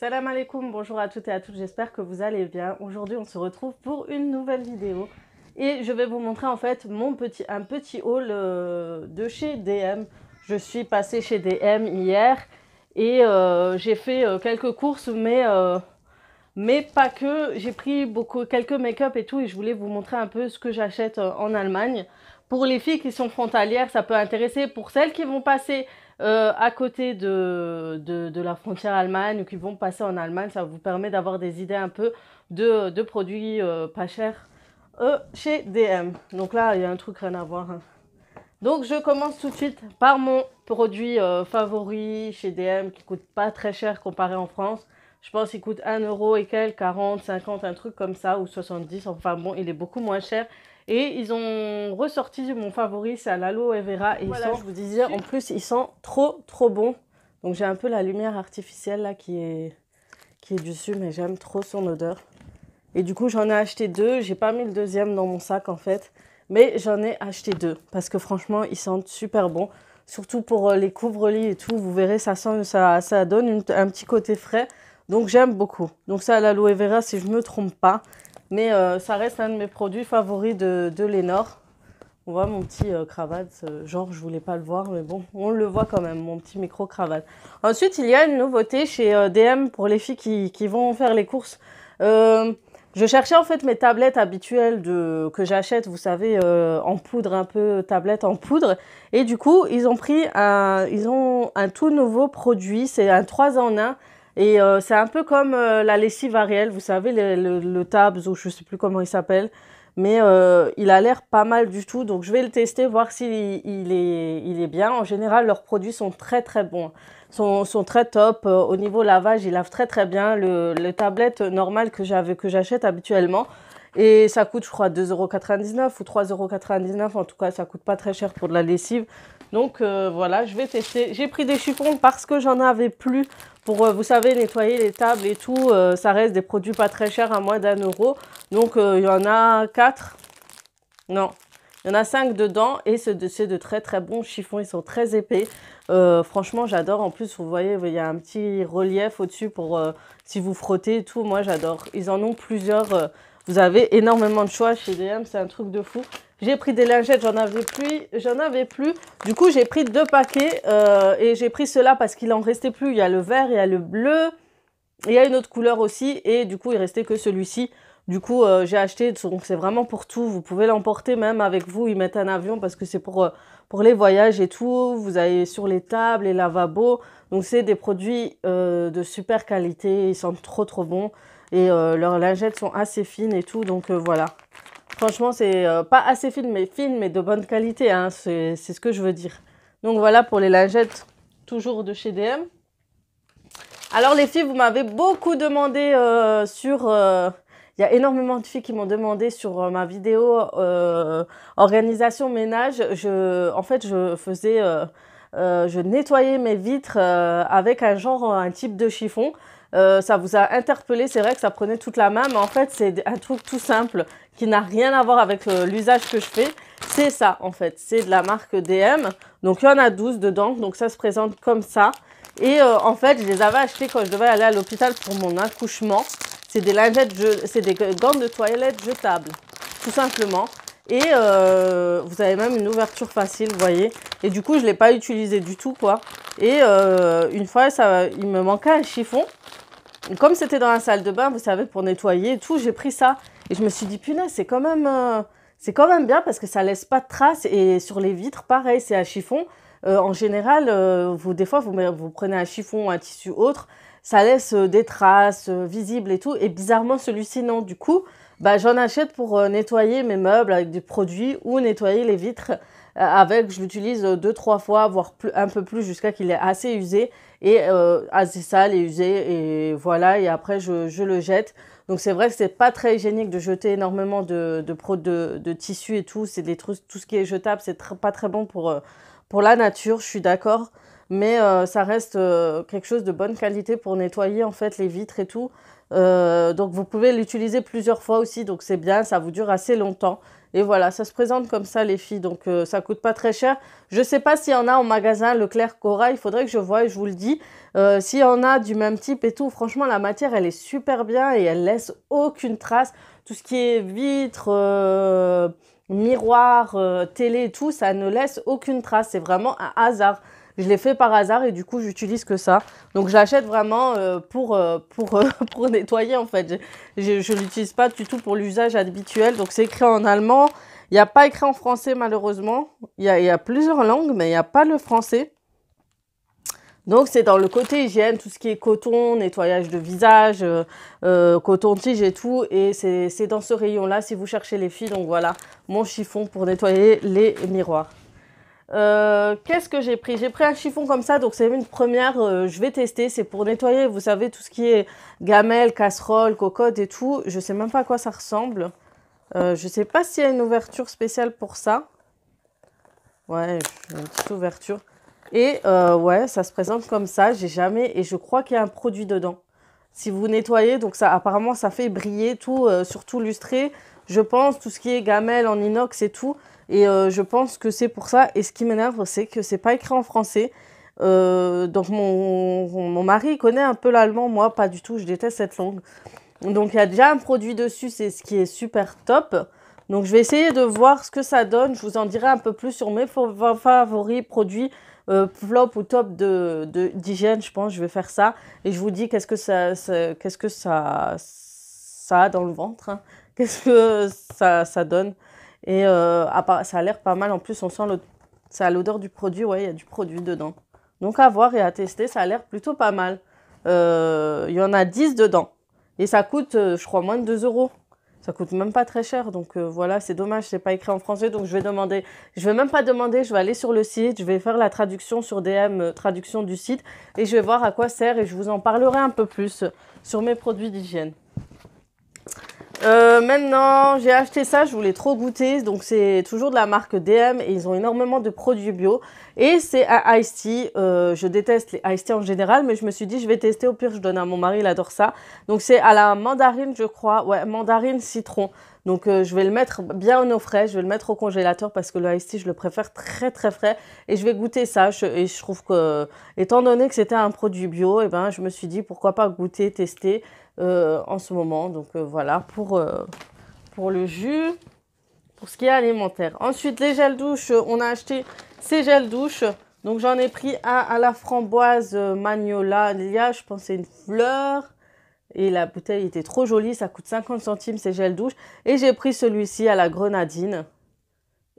Salam alaikum, bonjour à toutes et à tous, j'espère que vous allez bien. Aujourd'hui, on se retrouve pour une nouvelle vidéo et je vais vous montrer en fait un petit haul de chez DM. Je suis passée chez DM hier et j'ai fait quelques courses, mais pas que. J'ai pris quelques make-up et tout et je voulais vous montrer un peu ce que j'achète en Allemagne. Pour les filles qui sont frontalières, ça peut intéresser. Pour celles qui vont passer à côté de la frontière Allemagne ou qui vont passer en Allemagne, ça vous permet d'avoir des idées un peu de produits pas chers chez DM. Donc là, il y a un truc rien à voir, hein. Donc je commence tout de suite par mon produit favori chez DM qui coûte pas très cher comparé en France. Je pense qu'il coûte 1 euro et quelques, 40, 50, un truc comme ça, ou 70. Enfin bon, il est beaucoup moins cher. Et ils ont ressorti mon favori, c'est à l'aloe vera. Et voilà, je vous disais, en plus, il sent trop bon. Donc j'ai un peu la lumière artificielle là qui est dessus, mais j'aime trop son odeur. Et du coup, j'en ai acheté deux. J'ai pas mis le deuxième dans mon sac en fait. Mais j'en ai acheté deux parce que franchement, ils sentent super bon. Surtout pour les couvre-lits et tout. Vous verrez, ça donne un petit côté frais. Donc j'aime beaucoup. Donc ça, l'aloe vera, si je ne me trompe pas. Mais ça reste un de mes produits favoris de Lénore. On voit mon petit cravate. Genre, je voulais pas le voir, mais bon, on le voit quand même, mon petit micro-cravate. Ensuite, il y a une nouveauté chez DM pour les filles qui vont faire les courses. Je cherchais en fait mes tablettes habituelles que j'achète, vous savez, en poudre, un peu tablette en poudre. Et du coup, ils ont un tout nouveau produit, c'est un 3 en 1. Et c'est un peu comme la lessive Ariel, vous savez, le Tabs, ou je sais plus comment il s'appelle. Mais il a l'air pas mal du tout, donc je vais le tester, voir s'il il est bien. En général, leurs produits sont très bons, sont très top. Au niveau lavage, ils lavent très bien. Le tablette normal que j'achète habituellement. Et ça coûte, je crois, 2,99 € ou 3,99 €. En tout cas, ça coûte pas très cher pour de la lessive. Donc voilà, je vais tester. J'ai pris des chiffons parce que j'en avais plus pour, vous savez, nettoyer les tables et tout. Ça reste des produits pas très chers, à moins d'1 euro. Donc il y en a 4. Non, il y en a 5 dedans et c'est de très bons chiffons. Ils sont très épais. Franchement, j'adore. En plus, vous voyez, il y a un petit relief au-dessus pour si vous frottez et tout. Moi, j'adore. Ils en ont plusieurs. Vous avez énormément de choix chez DM. C'est un truc de fou. J'ai pris des lingettes, j'en avais plus. Du coup, j'ai pris 2 paquets et j'ai pris ceux-là parce qu'il en restait plus. Il y a le vert, il y a le bleu, il y a une autre couleur aussi et du coup, il restait que celui-ci. Du coup, j'ai acheté, donc c'est vraiment pour tout. Vous pouvez l'emporter même avec vous, y mettre un avion parce que c'est pour les voyages et tout. Vous avez sur les tables, les lavabos. Donc, c'est des produits de super qualité. Ils sentent trop bons et leurs lingettes sont assez fines et tout. Donc, voilà. Franchement, c'est pas assez fine, mais de bonne qualité, hein. C'est ce que je veux dire. Donc voilà pour les lingettes, toujours de chez DM. Alors les filles, vous m'avez beaucoup demandé il y a énormément de filles qui m'ont demandé sur ma vidéo organisation ménage. En fait, je nettoyais mes vitres avec un type de chiffon. Ça vous a interpellé, c'est vrai que ça prenait toute la main, mais en fait, c'est un truc tout simple qui n'a rien à voir avec l'usage que je fais. C'est ça, en fait. C'est de la marque DM. Donc, il y en a 12 dedans. Donc, ça se présente comme ça. Et en fait, je les avais achetés quand je devais aller à l'hôpital pour mon accouchement. C'est des gants de toilette jetables, tout simplement. Et vous avez même une ouverture facile, vous voyez. Et du coup, je ne l'ai pas utilisé du tout, quoi. Et une fois, il me manquait un chiffon. Comme c'était dans la salle de bain, vous savez, pour nettoyer et tout, j'ai pris ça. Et je me suis dit, punaise, c'est quand même bien parce que ça laisse pas de traces. Et sur les vitres, pareil, c'est un chiffon. En général, des fois, vous prenez un chiffon ou un tissu autre, ça laisse des traces visibles et tout. Et bizarrement, celui-ci, non. Du coup, bah, j'en achète pour nettoyer mes meubles avec des produits ou nettoyer les vitres je l'utilise 2-3 fois, voire un peu plus jusqu'à qu'il est assez usé et assez sale et usé. Et voilà, et après, je le jette. Donc, c'est vrai que c'est pas très hygiénique de jeter énormément de tissus et tout. C'est des trucs, tout ce qui est jetable, c'est pas très bon pour la nature, je suis d'accord. mais ça reste quelque chose de bonne qualité pour nettoyer en fait les vitres et tout. Donc vous pouvez l'utiliser plusieurs fois aussi, donc c'est bien, ça vous dure assez longtemps. Et voilà, ça se présente comme ça les filles, donc ça coûte pas très cher. Je sais pas s'il y en a en magasin Leclerc Cora, il faudrait que je voie et je vous le dis. S'il y en a du même type et tout, franchement la matière elle est super bien et elle laisse aucune trace. Tout ce qui est vitre, miroir, télé et tout, ça ne laisse aucune trace, c'est vraiment un hasard. Je l'ai fait par hasard et du coup, j'utilise que ça. Donc, je l'achète vraiment pour nettoyer, en fait. Je ne l'utilise pas du tout pour l'usage habituel. Donc, c'est écrit en allemand. Il n'y a pas écrit en français, malheureusement. Il y a plusieurs langues, mais il n'y a pas le français. Donc, c'est dans le côté hygiène, tout ce qui est coton, nettoyage de visage, coton-tige et tout. Et c'est dans ce rayon-là, si vous cherchez les filles. Donc, voilà, mon chiffon pour nettoyer les miroirs. Qu'est-ce que j'ai pris? J'ai pris un chiffon comme ça, donc c'est une première, je vais tester, c'est pour nettoyer, vous savez, tout ce qui est gamelle, casserole, cocotte et tout. Je sais même pas à quoi ça ressemble. Je sais pas s'il y a une ouverture spéciale pour ça. Ouais, une petite ouverture. Et ouais, ça se présente comme ça, j'ai jamais, et je crois qu'il y a un produit dedans. Si vous nettoyez, donc ça, apparemment, ça fait briller tout, surtout lustré. Je pense, tout ce qui est gamelle en inox et tout. Et je pense que c'est pour ça. Et ce qui m'énerve, c'est que c'est pas écrit en français. Donc mon mari connaît un peu l'allemand, moi pas du tout, je déteste cette langue. Donc il y a déjà un produit dessus, c'est ce qui est super top. Donc je vais essayer de voir ce que ça donne. Je vous en dirai un peu plus sur mes favoris produits flop ou top d'hygiène, je pense. Je vais faire ça. Et je vous dis qu'est-ce que ça a dans le ventre. Hein. Qu'est-ce que ça donne. Et ça a l'air pas mal. En plus, on sent ça a l'odeur du produit. Ouais, il y a du produit dedans. Donc, à voir et à tester, ça a l'air plutôt pas mal. Il y en a 10 dedans. Et ça coûte, je crois, moins de 2 euros. Ça coûte même pas très cher. Donc, voilà, c'est dommage, c'est pas écrit en français. Donc, je vais demander. Je vais même pas demander, je vais aller sur le site. Je vais faire la traduction sur DM, traduction du site. Et je vais voir à quoi sert. Et je vous en parlerai un peu plus sur mes produits d'hygiène. Maintenant, j'ai acheté ça, je voulais trop goûter. Donc, c'est toujours de la marque DM et ils ont énormément de produits bio. Et c'est un Ice Tea. Je déteste les Ice Tea en général, mais je me suis dit, je vais tester. Au pire, je donne à mon mari, il adore ça. Donc, c'est à la mandarine, je crois. Ouais, mandarine citron. Donc, je vais le mettre bien au frais. Je vais le mettre au congélateur parce que le Ice Tea, je le préfère très, très frais. Et je vais goûter ça. Et je trouve que, étant donné que c'était un produit bio, eh ben, je me suis dit, pourquoi pas goûter, tester. En ce moment. Donc voilà pour le jus, pour ce qui est alimentaire. Ensuite, les gels douche, on a acheté ces gels douche. Donc j'en ai pris un à la framboise magnolia, je pense que c'est une fleur. Et la bouteille était trop jolie, ça coûte 50 centimes ces gels douche. Et j'ai pris celui-ci à la grenadine.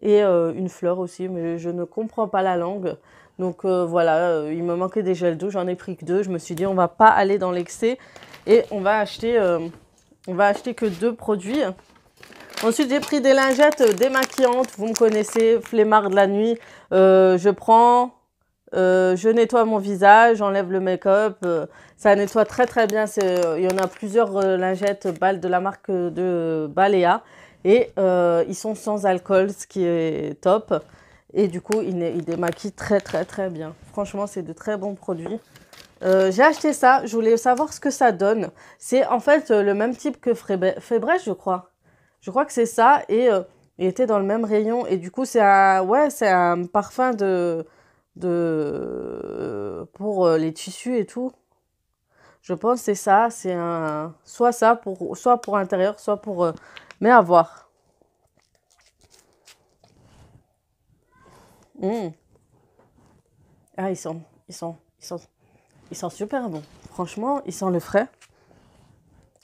Et une fleur aussi, mais je ne comprends pas la langue. Donc voilà, il me manquait des gels douche, j'en ai pris que 2. Je me suis dit, on va pas aller dans l'excès. Et on va acheter que 2 produits. Ensuite, j'ai pris des lingettes démaquillantes. Vous me connaissez, flemmard de la nuit. Je nettoie mon visage, j'enlève le make-up. Ça nettoie très très bien. Il y en a plusieurs lingettes de la marque de Balea. Et ils sont sans alcool, ce qui est top. Et du coup, ils démaquillent très très très bien. Franchement, c'est de très bons produits. J'ai acheté ça, je voulais savoir ce que ça donne. C'est en fait le même type que Febreze, je crois. Je crois que c'est ça et il était dans le même rayon. Et du coup, c'est un parfum pour les tissus et tout. Je pense que c'est ça. C'est soit pour intérieur, soit pour... mais à voir. Mmh. Ah, ils sont super bons. Franchement, ils sont le frais.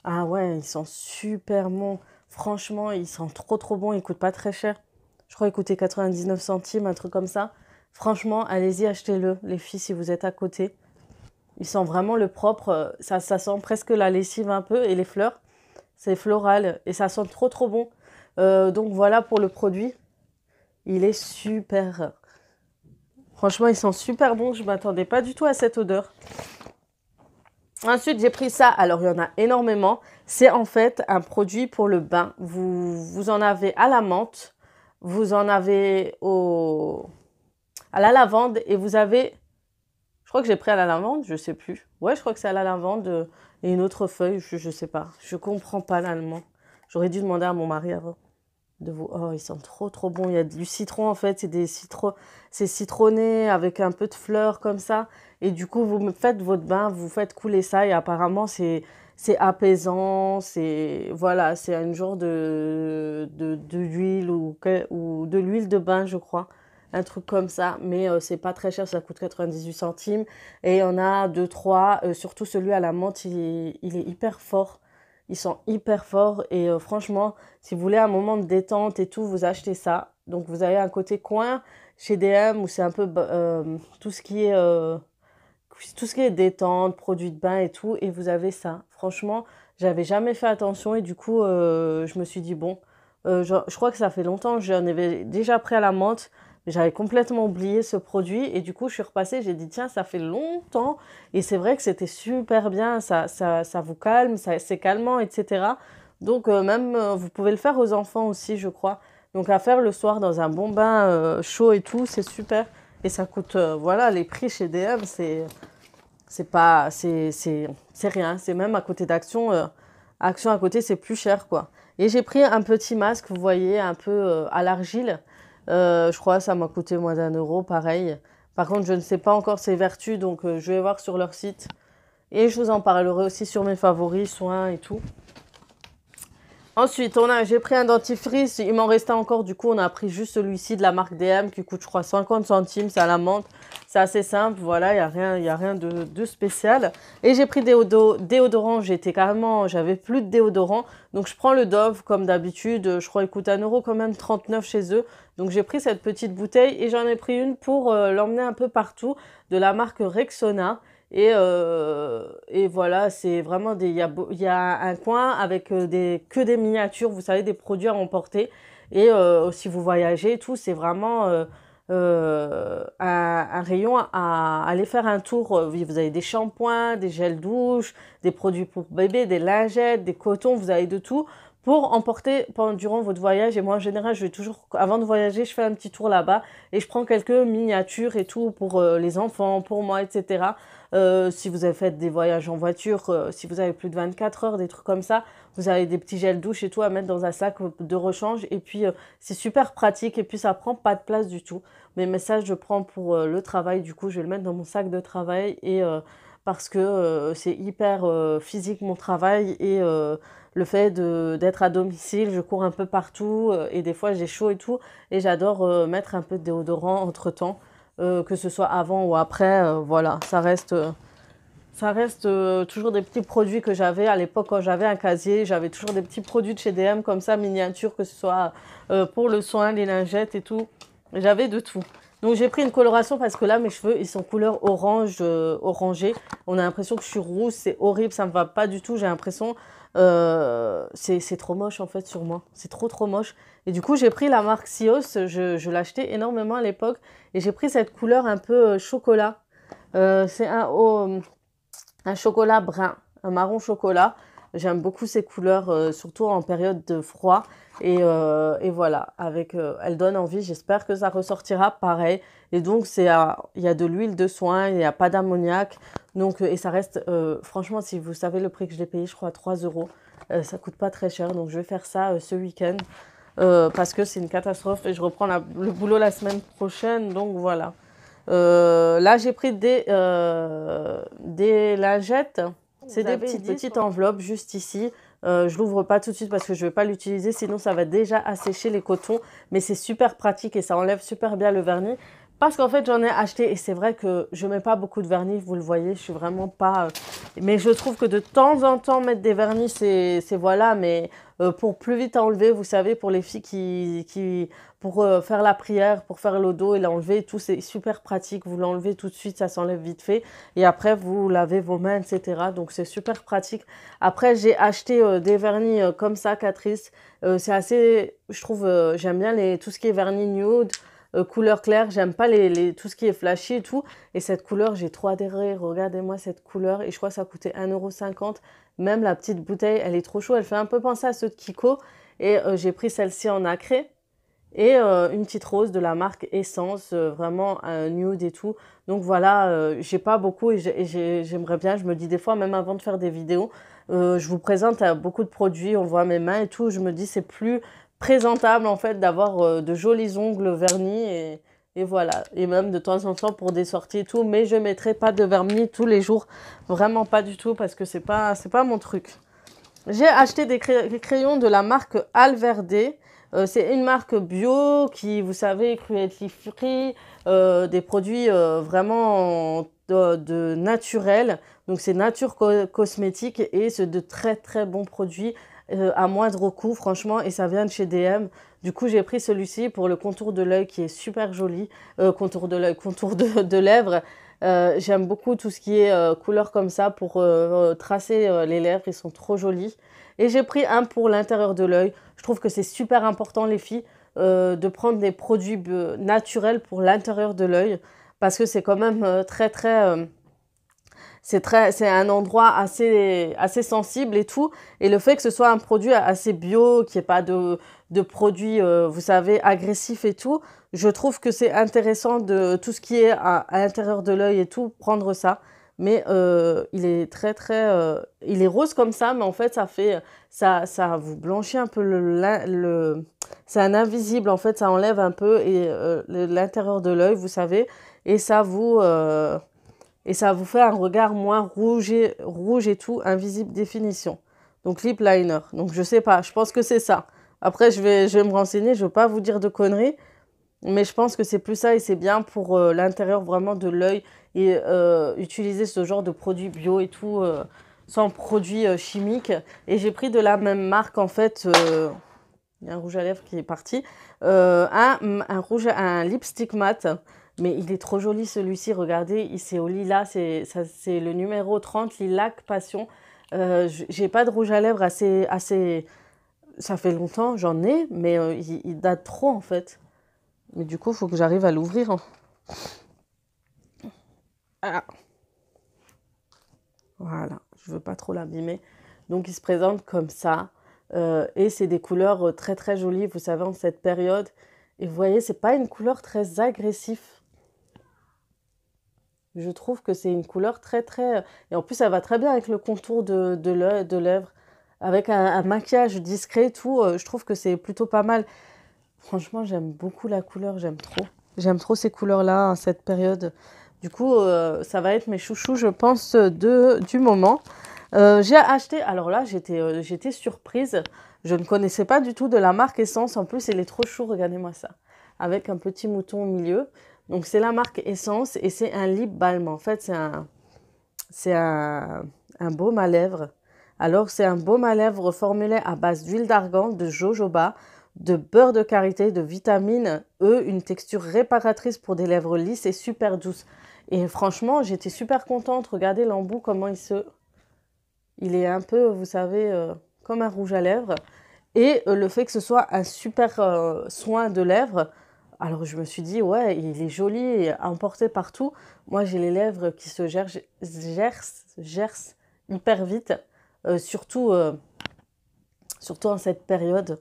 Ah ouais, ils sont super bons. Franchement, ils sont trop trop bons. Ils coûtent pas très cher. Je crois qu'ils coûtaient 99 centimes, un truc comme ça. Franchement, allez-y, achetez-le, les filles, si vous êtes à côté. Ils sont vraiment le propre. Ça sent presque la lessive un peu et les fleurs. C'est floral et ça sent trop trop bon. Donc voilà pour le produit. Il est super. Franchement, ils sont super bons. Je ne m'attendais pas du tout à cette odeur. Ensuite, j'ai pris ça. Alors, il y en a énormément. C'est en fait un produit pour le bain. Vous en avez à la menthe, vous en avez à la lavande et vous avez crois que j'ai pris à la lavande, je sais plus. Ouais, je crois que c'est à la lavande et une autre feuille, je sais pas. Je comprends pas l'allemand. J'aurais dû demander à mon mari avant de vous. Oh, ils sont trop bons. Il y a du citron en fait, c'est citronné avec un peu de fleurs comme ça. Et du coup, vous me faites votre bain, vous faites couler ça et apparemment c'est apaisant, c'est voilà, c'est un genre de l'huile ou de l'huile de bain, je crois. Un truc comme ça, mais c'est pas très cher, ça coûte 98 centimes. Et il y en a deux, trois, surtout celui à la menthe, il est hyper fort. Ils sont hyper forts et franchement, si vous voulez un moment de détente et tout, vous achetez ça. Donc vous avez un côté coin chez DM où c'est un peu tout ce qui est détente, produits de bain et tout, et vous avez ça. Franchement, j'avais jamais fait attention et du coup, je me suis dit, bon, je crois que ça fait longtemps que j'en avais déjà pris à la menthe, mais j'avais complètement oublié ce produit et du coup, je suis repassée, j'ai dit, tiens, ça fait longtemps et c'est vrai que c'était super bien, ça vous calme, c'est calmant, etc. Donc, même, vous pouvez le faire aux enfants aussi, je crois. Donc, à faire le soir dans un bon bain chaud et tout, c'est super. Et ça coûte, voilà, les prix chez DM, c'est pas, c'est rien. C'est même à côté d'Action, Action à côté, c'est plus cher, quoi. Et j'ai pris un petit masque, vous voyez, un peu à l'argile. Je crois que ça m'a coûté moins d'1 euro, pareil. Par contre, je ne sais pas encore ses vertus, donc je vais voir sur leur site. Et je vous en parlerai aussi sur mes favoris, soins et tout. Ensuite, j'ai pris un dentifrice, il m'en restait encore, du coup on a pris juste celui-ci de la marque DM qui coûte je crois 50 centimes, c'est à la menthe, c'est assez simple, voilà, il y a rien de spécial. Et j'ai pris déodorant, j'avais plus de déodorant, donc je prends le Dove comme d'habitude, je crois qu'il coûte 1 euro quand même 39 chez eux. Donc j'ai pris cette petite bouteille et j'en ai pris une pour l'emmener un peu partout de la marque Rexona. Et voilà, c'est vraiment il y a un coin avec que des miniatures, vous savez, des produits à emporter. Et si vous voyagez et tout, c'est vraiment un rayon à aller faire un tour. Vous avez des shampoings, des gels douche, des produits pour bébé, des lingettes, des cotons, vous avez de tout pour emporter durant votre voyage. Et moi, en général, je vais toujours, avant de voyager, je fais un petit tour là-bas et je prends quelques miniatures et tout pour les enfants, pour moi, etc. Si vous avez fait des voyages en voiture, si vous avez plus de 24 heures, des trucs comme ça, vous avez des petits gels douche et tout à mettre dans un sac de rechange. Et puis, c'est super pratique et puis ça prend pas de place du tout. Mes messages, je prends pour le travail. Du coup, je vais le mettre dans mon sac de travail et parce que c'est hyper physique mon travail et le fait d'être à domicile, je cours un peu partout et des fois j'ai chaud et tout et j'adore mettre un peu de déodorant entre-temps. Que ce soit avant ou après, voilà, ça reste toujours des petits produits que j'avais à l'époque quand j'avais un casier, j'avais toujours des petits produits de chez DM comme ça, miniatures, que ce soit pour le soin, les lingettes et tout, j'avais de tout. Donc j'ai pris une coloration parce que là mes cheveux ils sont couleur orange, orangé, on a l'impression que je suis rousse, c'est horrible, ça me va pas du tout, j'ai l'impression, c'est trop moche en fait sur moi, c'est trop moche. Et du coup j'ai pris la marque Sios, je l'achetais énormément à l'époque et j'ai pris cette couleur un peu chocolat. C'est un chocolat brun, un marron chocolat. J'aime beaucoup ces couleurs, surtout en période de froid. Et voilà, elle donne envie. J'espère que ça ressortira pareil. Et donc, il y a de l'huile de soin, il n'y a pas d'ammoniac. Donc, et ça reste, franchement, si vous savez le prix que je l'ai payé, je crois 3 euros. Ça coûte pas très cher. Donc, je vais faire ça ce week-end. Parce que c'est une catastrophe et je reprends le boulot la semaine prochaine. Donc, voilà. Là, j'ai pris des lingettes. C'est des petites enveloppes juste ici. Je l'ouvre pas tout de suite parce que je vais pas l'utiliser, sinon ça va déjà assécher les cotons. Mais c'est super pratique et ça enlève super bien le vernis. Parce qu'en fait, j'en ai acheté et c'est vrai que je mets pas beaucoup de vernis, vous le voyez, je suis vraiment pas... Mais je trouve que de temps en temps, mettre des vernis, c'est voilà, mais pour plus vite enlever, vous savez, pour les filles pour faire la prière, pour faire le dos et l'enlever et tout, c'est super pratique. Vous l'enlevez tout de suite, ça s'enlève vite fait. Et après, vous lavez vos mains, etc. Donc, c'est super pratique. Après, j'ai acheté des vernis comme ça, Catrice. C'est assez, je trouve, j'aime bien tout ce qui est vernis nude. Couleur claire, j'aime pas tout ce qui est flashy et tout. Et cette couleur, j'ai trop adhéré. Regardez-moi cette couleur. Et je crois que ça coûtait 1,50 €. Même la petite bouteille, elle est trop chaude. Elle fait un peu penser à ceux de Kiko. Et j'ai pris celle-ci en nacré. et une petite rose de la marque Essence, vraiment nude et tout. Donc voilà, j'ai pas beaucoup et j'aimerais bien, je me dis des fois, même avant de faire des vidéos, je vous présente beaucoup de produits, on voit mes mains et tout, je me dis c'est plus présentable en fait d'avoir de jolis ongles vernis et voilà. Et même de temps en temps pour des sorties et tout, mais je mettrai pas de vernis tous les jours, vraiment pas du tout parce que c'est pas mon truc. J'ai acheté des crayons de la marque Alverde. C'est une marque bio qui, vous savez, cruelty free, des produits vraiment de naturels. Donc c'est nature cosmétique et c'est de très très bons produits à moindre coût, franchement, et ça vient de chez DM. Du coup, j'ai pris celui-ci pour le contour de l'œil qui est super joli. Contour de l'œil, contour de lèvres. J'aime beaucoup tout ce qui est couleur comme ça pour tracer les lèvres, ils sont trop jolis. Et j'ai pris un pour l'intérieur de l'œil. Je trouve que c'est super important les filles de prendre des produits naturels pour l'intérieur de l'œil parce que c'est quand même c'est un endroit assez sensible et tout. Et le fait que ce soit un produit assez bio, qu'il n'y ait pas de produits, vous savez, agressifs et tout, je trouve que c'est intéressant de tout ce qui est à l'intérieur de l'œil et tout, prendre ça. Mais il est il est rose comme ça, mais en fait, ça vous blanchit un peu c'est un invisible, en fait, ça enlève un peu l'intérieur de l'œil, vous savez, et ça vous fait un regard moins rouge et tout, invisible définition. Donc lip liner. Donc je sais pas, je pense que c'est ça. Après je vais me renseigner, je veux pas vous dire de conneries, mais je pense que c'est plus ça et c'est bien pour l'intérieur vraiment de l'œil et utiliser ce genre de produits bio et tout sans produits chimiques. Et j'ai pris de la même marque en fait. Il y a un rouge à lèvres qui est parti. Un lipstick mat. Mais il est trop joli celui-ci, regardez, c'est au lilas, c'est le numéro 30, Lilac Passion. J'ai pas de rouge à lèvres assez... Ça fait longtemps, j'en ai, mais il date trop en fait. Mais du coup, il faut que j'arrive à l'ouvrir. Ah. Voilà, je veux pas trop l'abîmer. Donc il se présente comme ça. Et c'est des couleurs très très jolies, vous savez, en cette période. Et vous voyez, c'est pas une couleur très agressive. Je trouve que c'est une couleur très très... Et en plus, ça va très bien avec le contour de l'œil, de lèvres. Avec un maquillage discret, tout. Je trouve que c'est plutôt pas mal. Franchement, j'aime beaucoup la couleur, j'aime trop. J'aime trop ces couleurs-là, en cette période. Du coup, ça va être mes chouchous, je pense, du moment. J'ai acheté... Alors là, j'étais surprise. Je ne connaissais pas du tout de la marque Essence. En plus, il est trop chou, regardez-moi ça. Avec un petit mouton au milieu. Donc, c'est la marque Essence et c'est un lip balm. En fait, c'est un baume à lèvres. Alors, c'est un baume à lèvres formulé à base d'huile d'argan, de jojoba, de beurre de karité, de vitamine E, une texture réparatrice pour des lèvres lisses et super douces. Et franchement, j'étais super contente. Regardez l'embout, comment il est un peu, vous savez, comme un rouge à lèvres. Et le fait que ce soit un super soin de lèvres, alors je me suis dit, ouais, il est joli et à emporter partout. Moi, j'ai les lèvres qui se gercent hyper vite, surtout en cette période.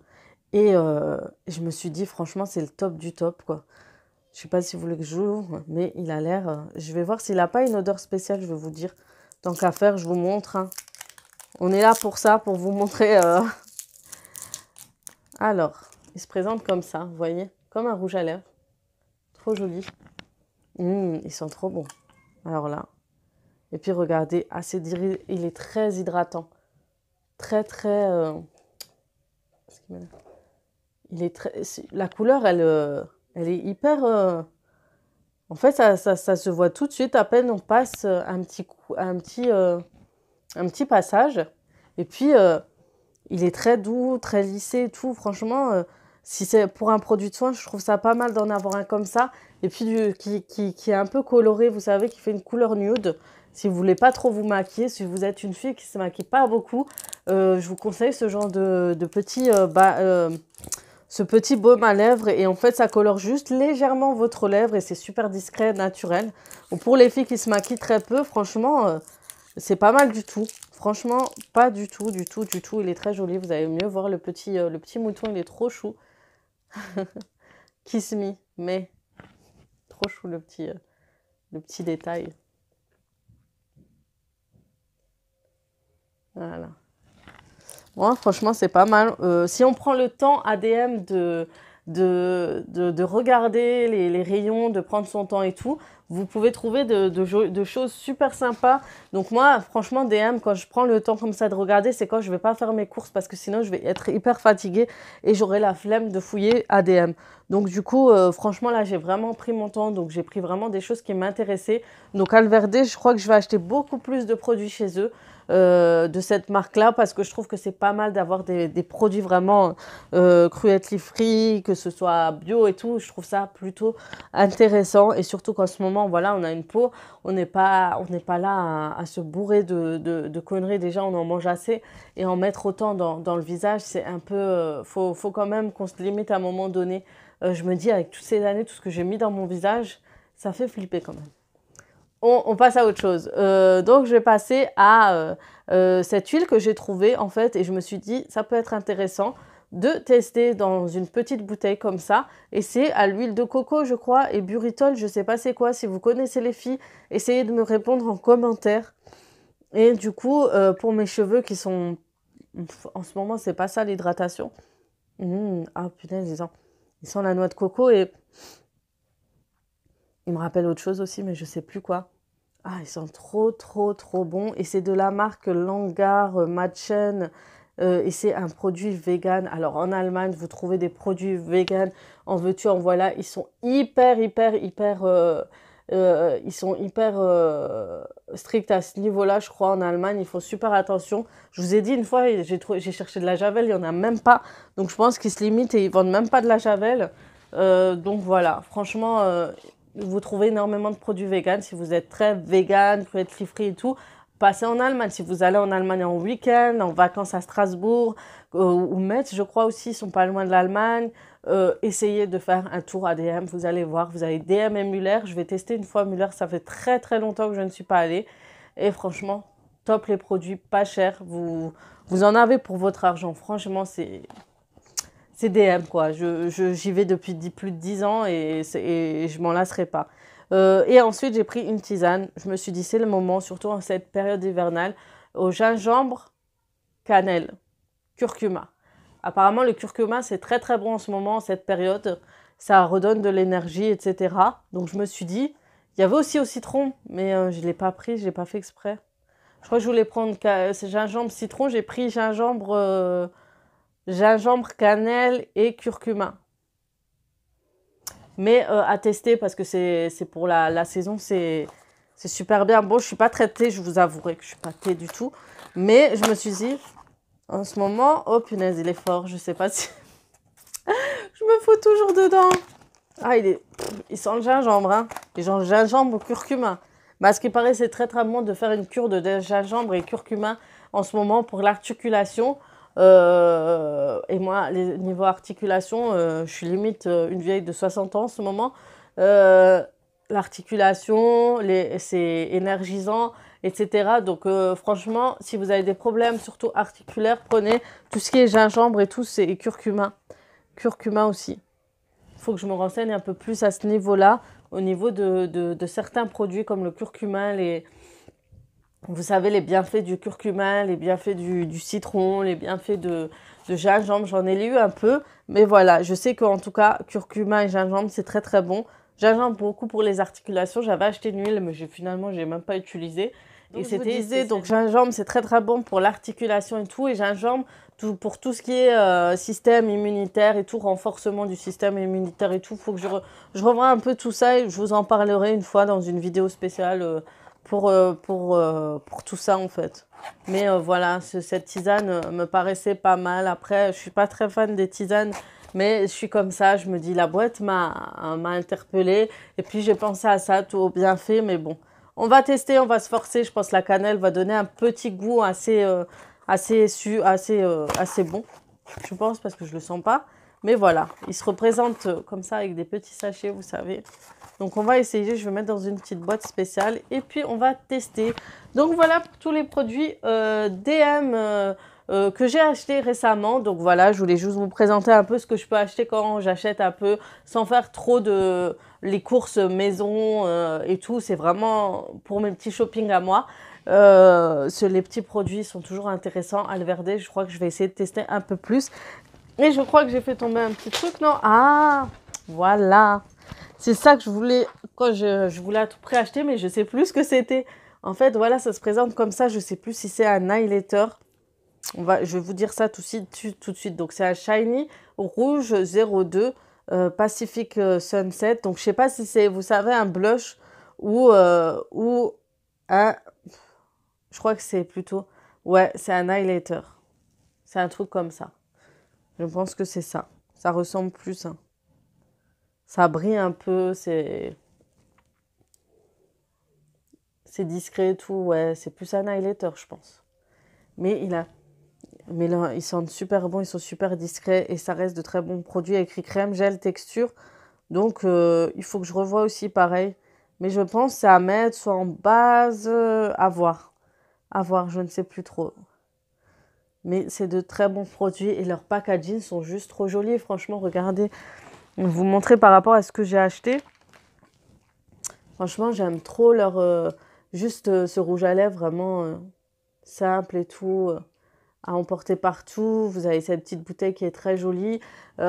Et je me suis dit, franchement, c'est le top du top, quoi. Je sais pas si vous voulez que j'ouvre, mais il a l'air... je vais voir s'il n'a pas une odeur spéciale, je vais vous dire. Tant qu'à faire, je vous montre. Hein. On est là pour ça, pour vous montrer... Alors, il se présente comme ça, vous voyez, comme un rouge à lèvres. Trop joli. Ils sont trop bons. Alors là. Et puis regardez, il est très hydratant. Très, très... il est très... La couleur, elle est hyper... En fait, ça se voit tout de suite. À peine on passe un petit passage. Et puis... il est très doux, très lissé et tout. Franchement, si c'est pour un produit de soin, je trouve ça pas mal d'en avoir un comme ça. Et puis qui est un peu coloré, vous savez, qui fait une couleur nude. Si vous voulez pas trop vous maquiller, si vous êtes une fille qui se maquille pas beaucoup, je vous conseille ce genre de petit, ce petit baume à lèvres. Et en fait, ça colore juste légèrement votre lèvre et c'est super discret, naturel. Bon, pour les filles qui se maquillent très peu, franchement... c'est pas mal du tout. Franchement, pas du tout, du tout, du tout. Il est très joli. Vous allez mieux voir le petit mouton. Il est trop chou. Kiss Me, mais trop chou le petit détail. Voilà. Bon, franchement, c'est pas mal. Si on prend le temps ADM de regarder les rayons, de prendre son temps et tout, vous pouvez trouver de choses super sympas. Donc moi, franchement, DM, quand je prends le temps comme ça de regarder, c'est quand je vais pas faire mes courses parce que sinon, je vais être hyper fatiguée et j'aurai la flemme de fouiller ADM. Donc du coup, franchement, là, j'ai vraiment pris mon temps. Donc j'ai pris vraiment des choses qui m'intéressaient. Donc Alverde, je crois que je vais acheter beaucoup plus de produits chez eux. De cette marque-là parce que je trouve que c'est pas mal d'avoir des produits vraiment cruelty free, que ce soit bio et tout. Je trouve ça plutôt intéressant et surtout qu'en ce moment, voilà, on a une peau, on n'est pas là à se bourrer de conneries. Déjà, on en mange assez et en mettre autant dans le visage, c'est un peu... faut quand même qu'on se limite à un moment donné. Je me dis, avec toutes ces années, tout ce que j'ai mis dans mon visage, ça fait flipper quand même. On passe à autre chose. Donc, je vais passer à cette huile que j'ai trouvée, en fait, et je me suis dit, ça peut être intéressant de tester dans une petite bouteille comme ça. Et c'est à l'huile de coco, je crois, et burritol, je ne sais pas c'est quoi. Si vous connaissez les filles, essayez de me répondre en commentaire. Et du coup, pour mes cheveux qui sont... En ce moment, c'est pas ça l'hydratation. Ah, putain, ils sont la noix de coco et... Il me rappelle autre chose aussi, mais je sais plus quoi. Ah, ils sont trop bons. Et c'est de la marque Langar Madchen. Et c'est un produit vegan. Alors, en Allemagne, vous trouvez des produits vegan. En veux-tu, en voilà. Ils sont hyper stricts à ce niveau-là, je crois, en Allemagne. Ils font super attention. Je vous ai dit une fois, j'ai cherché de la javel, il n'y en a même pas. Donc, je pense qu'ils se limitent et ils vendent même pas de la javel. Donc, voilà. Franchement... vous trouvez énormément de produits vegan. Si vous êtes très vegan, cruelty free et tout, passez en Allemagne. Si vous allez en Allemagne en week-end, en vacances à Strasbourg ou Metz, je crois aussi, ils sont pas loin de l'Allemagne. Essayez de faire un tour à DM. Vous allez voir, vous avez DM et Müller. Je vais tester une fois Müller. Ça fait très longtemps que je ne suis pas allée. Et franchement, top les produits, pas chers. Vous en avez pour votre argent. Franchement, c'est DM, quoi. J'y vais depuis plus de 10 ans et je m'en lasserai pas. Et ensuite, j'ai pris une tisane. Je me suis dit, c'est le moment, surtout en cette période hivernale, au gingembre, cannelle, curcuma. Apparemment, le curcuma, c'est très bon en ce moment, en cette période. Ça redonne de l'énergie, etc. Donc, je me suis dit, il y avait aussi au citron, mais je ne l'ai pas pris, je ne l'ai pas fait exprès. Je crois que je voulais prendre gingembre, citron. J'ai pris gingembre... gingembre, cannelle et curcuma. Mais à tester parce que c'est pour la saison, c'est super bien. Bon, je ne suis pas très thé, je vous avouerai que je ne suis pas thé du tout. Mais je me suis dit, en ce moment, oh punaise, il est fort. Je ne sais pas si... je me fous toujours dedans. Ah, il sent le gingembre, hein. Et genre gingembre au curcuma. Bah, ce qui paraît, c'est très bon de faire une cure de gingembre et curcuma en ce moment pour l'articulation. Et moi, niveau articulation, je suis limite une vieille de 60 ans en ce moment. L'articulation, c'est énergisant, etc. Donc franchement, si vous avez des problèmes, surtout articulaires, prenez tout ce qui est gingembre et tout, c'est curcuma. Curcuma aussi. Il faut que je me renseigne un peu plus à ce niveau-là, au niveau de certains produits comme le curcuma, vous savez, les bienfaits du curcuma, les bienfaits du citron, les bienfaits de gingembre, j'en ai lu un peu. Mais voilà, je sais qu'en tout cas, curcuma et gingembre, c'est très bon. Gingembre, beaucoup pour les articulations. J'avais acheté une huile, mais finalement, je n'ai même pas utilisé. Et c'était donc gingembre, c'est très bon pour l'articulation et tout. Et gingembre, pour tout ce qui est système immunitaire et tout, renforcement du système immunitaire et tout. Il faut que je revoie un peu tout ça et je vous en parlerai une fois dans une vidéo spéciale pour tout ça en fait. Mais voilà, cette tisane me paraissait pas mal. Après, je suis pas très fan des tisanes, mais je suis comme ça. Je me dis, la boîte m'a interpellée. Et puis, j'ai pensé à ça, tout au bienfait. Mais bon, on va tester, on va se forcer. Je pense que la cannelle va donner un petit goût assez bon. Je pense, parce que je le sens pas. Mais voilà, il se représente comme ça avec des petits sachets, vous savez. Donc, on va essayer. Je vais mettre dans une petite boîte spéciale. Et puis, on va tester. Donc, voilà pour tous les produits DM que j'ai acheté récemment. Donc voilà, je voulais juste vous présenter un peu ce que je peux acheter quand j'achète un peu, sans faire trop de les courses maison et tout. C'est vraiment pour mes petits shopping à moi. Les petits produits sont toujours intéressants. Alverde, je crois que je vais essayer de tester un peu plus. Et je crois que j'ai fait tomber un petit truc, non? Ah, voilà. C'est ça que je voulais, quand je voulais à tout prix acheter, mais je ne sais plus ce que c'était. En fait, voilà, ça se présente comme ça. Je ne sais plus si c'est un highlighter. Je vais vous dire ça tout de suite. Donc, c'est un Shiny Rouge 02 Pacific Sunset. Donc, je ne sais pas si c'est, vous savez, un blush ou un... Je crois que c'est plutôt... Ouais, c'est un highlighter. C'est un truc comme ça. Je pense que c'est ça. Ça ressemble plus. Hein. Ça brille un peu, c'est discret et tout. Ouais, c'est plus un highlighter, je pense. Mais là, ils sentent super bons, ils sont super discrets et ça reste de très bons produits. Écrit crème, gel, texture. Donc, il faut que je revoie aussi pareil. Mais je pense que c'est à mettre soit en base, à voir. À voir, je ne sais plus trop. Mais c'est de très bons produits et leurs packaging sont juste trop jolis. Franchement, regardez. Je vais vous montrer par rapport à ce que j'ai acheté. Franchement, j'aime trop leur... juste ce rouge à lèvres, vraiment simple et tout, à emporter partout. Vous avez cette petite bouteille qui est très jolie. Vous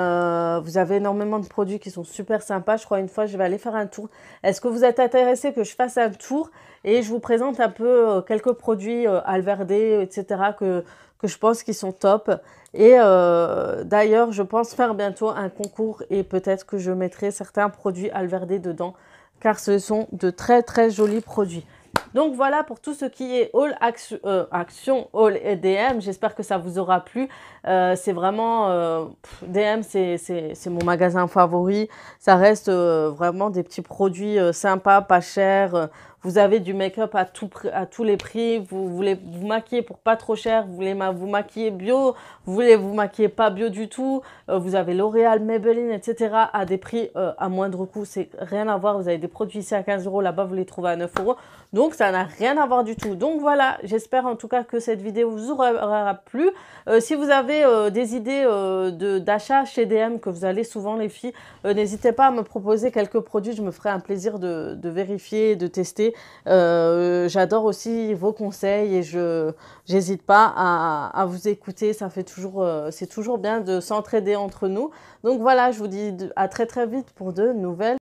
avez énormément de produits qui sont super sympas. Je crois une fois, je vais aller faire un tour. Est-ce que vous êtes intéressé que je fasse un tour et je vous présente un peu quelques produits Alverde, etc. que je pense qui sont top. Et d'ailleurs, je pense faire bientôt un concours et peut-être que je mettrai certains produits Alverde dedans car ce sont de très très jolis produits. Donc voilà pour tout ce qui est haul action, haul et DM. J'espère que ça vous aura plu. C'est vraiment DM, c'est mon magasin favori. Ça reste vraiment des petits produits sympas, pas chers. Vous avez du make-up à tous les prix. Vous voulez vous maquiller pour pas trop cher. Vous voulez vous maquiller bio. Vous voulez vous maquiller pas bio du tout. Vous avez L'Oréal, Maybelline, etc. à des prix à moindre coût. C'est rien à voir. Vous avez des produits ici à 15 €. Là-bas, vous les trouvez à 9 €. Donc, ça n'a rien à voir du tout. Donc, voilà. J'espère en tout cas que cette vidéo vous aura plu. Si vous avez des idées d'achat chez DM, que vous allez souvent les filles, n'hésitez pas à me proposer quelques produits. Je me ferai un plaisir de vérifier, de tester. J'adore aussi vos conseils et je n'hésite pas à vous écouter. Ça fait toujours, c'est toujours bien de s'entraider entre nous. Donc voilà, je vous dis à très très vite pour de nouvelles